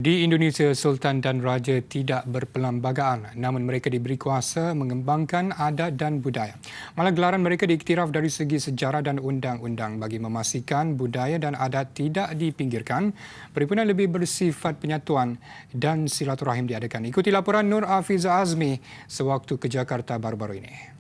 Di Indonesia, Sultan dan Raja tidak berperlembagaan, namun mereka diberi kuasa mengembangkan adat dan budaya. Malah gelaran mereka diiktiraf dari segi sejarah dan undang-undang bagi memastikan budaya dan adat tidak dipinggirkan. Perhimpunan lebih bersifat penyatuan dan silaturahim diadakan. Ikuti laporan Nur Afiza Azmi sewaktu ke Jakarta baru-baru ini.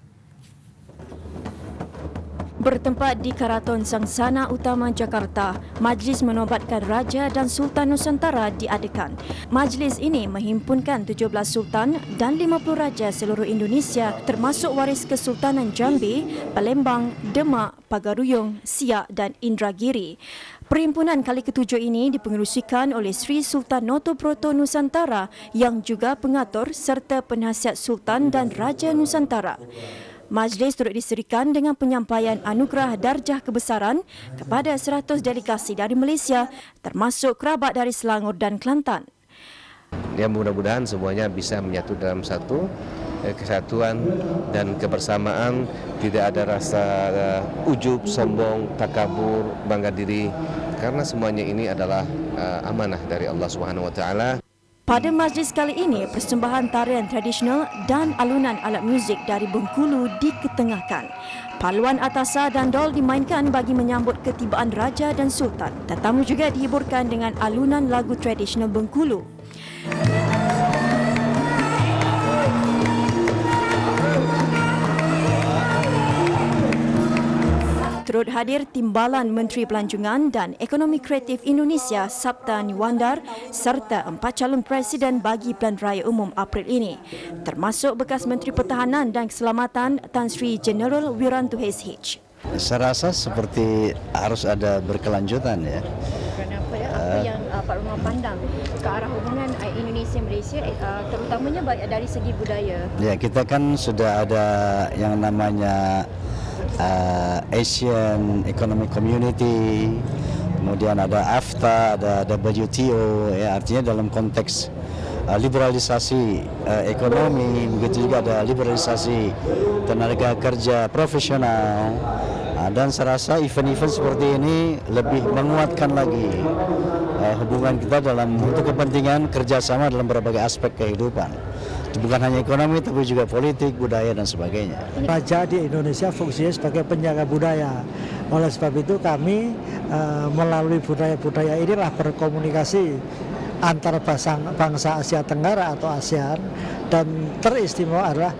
Bertempat di Karaton Sangsana Utama Jakarta, Majlis Menobatkan Raja dan Sultan Nusantara diadakan. Majlis ini menghimpunkan 17 Sultan dan 50 Raja seluruh Indonesia termasuk waris Kesultanan Jambi, Palembang, Demak, Pagaruyung, Siak dan Indragiri. Perhimpunan kali ke-7 ini dipengerusikan oleh Sri Sultan Notoproto Nusantara yang juga pengatur serta penasihat Sultan dan Raja Nusantara. Majlis turut diserikan dengan penyampaian anugerah darjah kebesaran kepada 100 delegasi dari Malaysia termasuk kerabat dari Selangor dan Kelantan. Ya, mudah-mudahan semuanya bisa menyatu dalam satu kesatuan dan kebersamaan, tidak ada rasa ujub, sombong, takabur, bangga diri, karena semuanya ini adalah amanah dari Allah Subhanahu wa taala. Pada majlis kali ini, persembahan tarian tradisional dan alunan alat muzik dari Bengkulu diketengahkan. Paluan atasa dan dol dimainkan bagi menyambut ketibaan Raja dan Sultan. Tetamu juga dihiburkan dengan alunan lagu tradisional Bengkulu. Turut hadir Timbalan Menteri Pelancongan dan Ekonomi Kreatif Indonesia Sabta Niwandar serta 4 calon presiden bagi Pilihan Raya Umum April ini, termasuk bekas Menteri Pertahanan dan Keselamatan Tan Sri Jeneral Wiranto SH. Saya rasa seperti harus ada berkelanjutan ya. Kenapa ya? Apa yang Pak Rumah pandang ke arah hubungan Indonesia-Malaysia terutamanya dari segi budaya? Ya, kita kan sudah ada yang namanya Asian Economic Community, kemudian ada AFTA, ada WTO, ya, artinya dalam konteks liberalisasi ekonomi, begitu juga ada liberalisasi tenaga kerja profesional, dan saya rasa event-event seperti ini lebih menguatkan lagi hubungan kita dalam untuk kepentingan kerjasama dalam berbagai aspek kehidupan. Bukan hanya ekonomi, tapi juga politik, budaya, dan sebagainya. Raja di Indonesia fungsinya sebagai penjaga budaya. Oleh sebab itu kami melalui budaya-budaya inilah berkomunikasi antar bangsa Asia Tenggara atau ASEAN, dan teristimewa adalah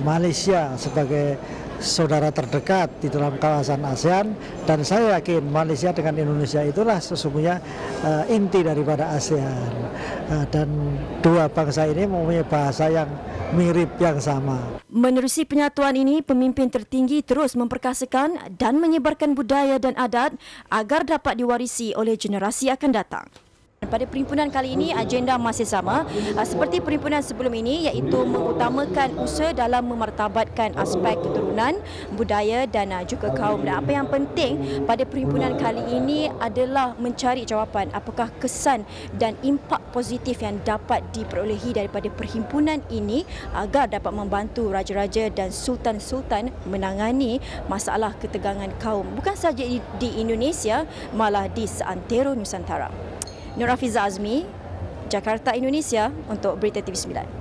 Malaysia sebagai saudara terdekat di dalam kawasan ASEAN, dan saya yakin Malaysia dengan Indonesia itulah sesungguhnya inti daripada ASEAN, dan dua bangsa ini mempunyai bahasa yang mirip yang sama. Menerusi penyatuan ini, pemimpin tertinggi terus memperkasakan dan menyebarkan budaya dan adat agar dapat diwarisi oleh generasi akan datang. Pada perhimpunan kali ini, agenda masih sama seperti perhimpunan sebelum ini, iaitu mengutamakan usaha dalam memartabatkan aspek keturunan, budaya dan juga kaum. Dan apa yang penting pada perhimpunan kali ini adalah mencari jawapan apakah kesan dan impak positif yang dapat diperolehi daripada perhimpunan ini agar dapat membantu raja-raja dan sultan-sultan menangani masalah ketegangan kaum, bukan sahaja di Indonesia, malah di seantero Nusantara. Nur Afiza Azmi, Jakarta, Indonesia untuk Berita TV9.